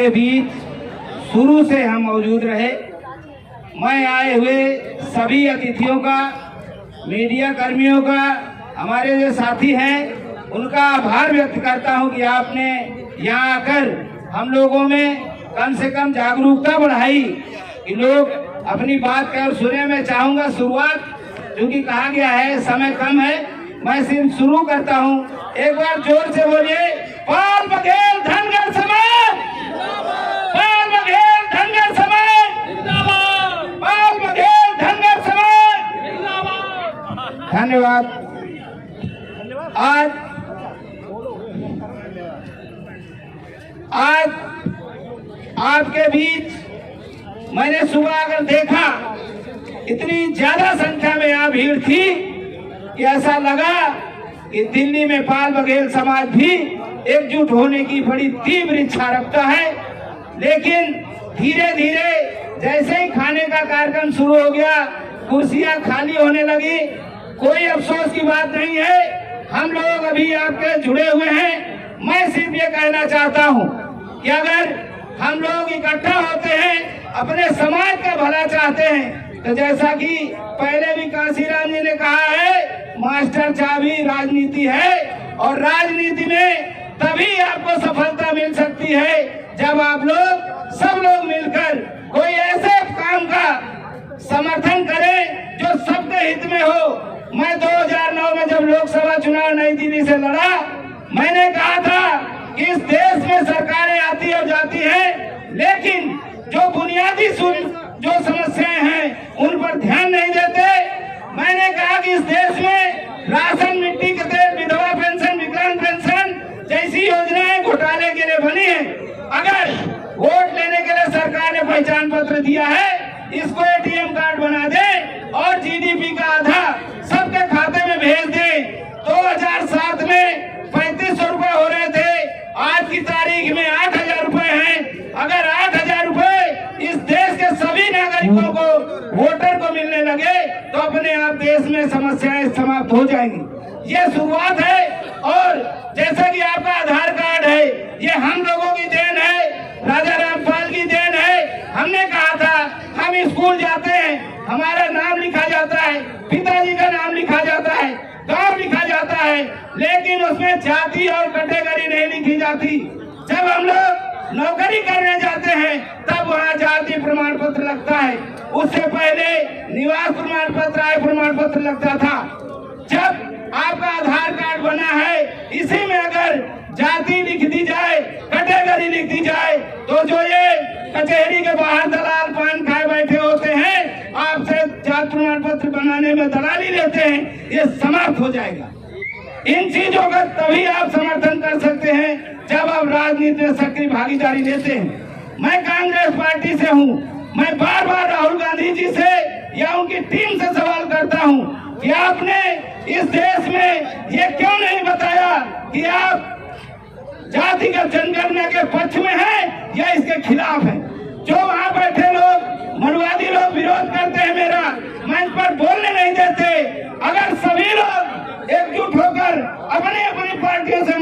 आपके बीच शुरू से हम मौजूद रहे। मैं आए हुए सभी अतिथियों का, मीडिया कर्मियों का, हमारे जो साथी हैं उनका आभार व्यक्त करता हूं कि आपने यहाँ आकर हम लोगों में कम से कम जागरूकता बढ़ाई कि लोग अपनी बात कर सुने। मैं चाहूंगा शुरुआत, क्योंकि कहा गया है समय कम है, मैं सिर्फ शुरू करता हूं। एक बार जोर से बोलिए, पाल बघेल धनगर समाज, पाल बघेल धनगर समाज, पाल बघेल धनगर समाज। धन्यवाद। आज आपके बीच मैंने सुबह अगर देखा, इतनी ज्यादा संख्या में यहाँ भीड़ थी कि ऐसा लगा कि दिल्ली में पाल बघेल समाज भी एकजुट होने की बड़ी तीव्र इच्छा रखता है। लेकिन धीरे धीरे जैसे ही खाने का कार्यक्रम शुरू हो गया, कुर्सियां खाली होने लगी। कोई अफसोस की बात नहीं है, हम लोग अभी आपके जुड़े हुए हैं। मैं सिर्फ ये कहना चाहता हूँ कि अगर हम लोग इकट्ठा होते हैं, अपने समाज का भला चाहते हैं, तो जैसा कि पहले भी काशीराम जी ने कहा है, मास्टर चाबी राजनीति है, और राजनीति में तभी आपको सफलता मिल सकती है जब आप लोग सब लोग मिलकर कोई ऐसे काम का समर्थन करें जो सबके हित में हो। मैं 2009 में जब लोकसभा चुनाव नई दिल्ली से लड़ा, मैंने कहा था कि इस देश में सरकारें आती और जाती हैं, लेकिन जो बुनियादी जो समस्याएं हैं उन पर ध्यान नहीं देते। मैंने कहा कि इस देश में राशन, मिट्टी के तेल, विधवा पेंशन, विकलांग पेंशन जैसी योजनाएं घोटाले के लिए बनी है। अगर वोट लेने के लिए सरकार ने पहचान पत्र दिया है, इसको एटीएम कार्ड बना दे और जीडीपी का आधा सबके खाते में भेज दे। 2007 में 3500 रुपए हो रहे थे, आज की तारीख में 8000 रुपए हैं। अगर 8000 रुपए इस देश के सभी नागरिकों को, वोटर को मिलने लगे तो अपने आप देश में समस्याएं समाप्त हो जाएंगी। ये शुरुआत है। और जैसा कि आपका आधार कार्ड है, ये हम लोगों की देन है, राजा रामपाल की देन है। हमने कहा था, हम स्कूल जाते हैं, हमारा नाम लिखा जाता है, पिताजी का नाम लिखा जाता है, गांव लिखा जाता है, लेकिन उसमें जाति और कैटेगरी नहीं लिखी जाती। जब हम लोग नौकरी करने जाते हैं तब वहाँ जाति प्रमाण पत्र लगता है। उससे पहले निवास प्रमाण पत्र, आय प्रमाण पत्र लगता था। जब आपका आधार कार्ड बना है, इसी में अगर जाति लिख दी जाए, कैटेगरी लिख दी जाए, तो जो ये कचहरी के बाहर दलाल पान खाए बैठे होते हैं, आपसे जाति प्रमाण पत्र बनाने में दलाली लेते हैं, ये समाप्त हो जाएगा। इन चीजों का तभी आप समर्थन कर सकते हैं जब आप राजनीति में सक्रिय भागीदारी लेते हैं। मैं कांग्रेस पार्टी से हूँ, मैं बार बार राहुल गांधी जी से या उनकी टीम से सवाल करता हूँ कि आपने इस देश में ये क्यों नहीं बताया कि आप जातिगत जनगणना के पक्ष में हैं या इसके खिलाफ हैं। जो वहाँ बैठे लोग, मनुवादी लोग विरोध करते हैं, मेरा मंच पर बोलने नहीं देते। अगर सभी लोग एकजुट होकर अपनी अपनी पार्टियों से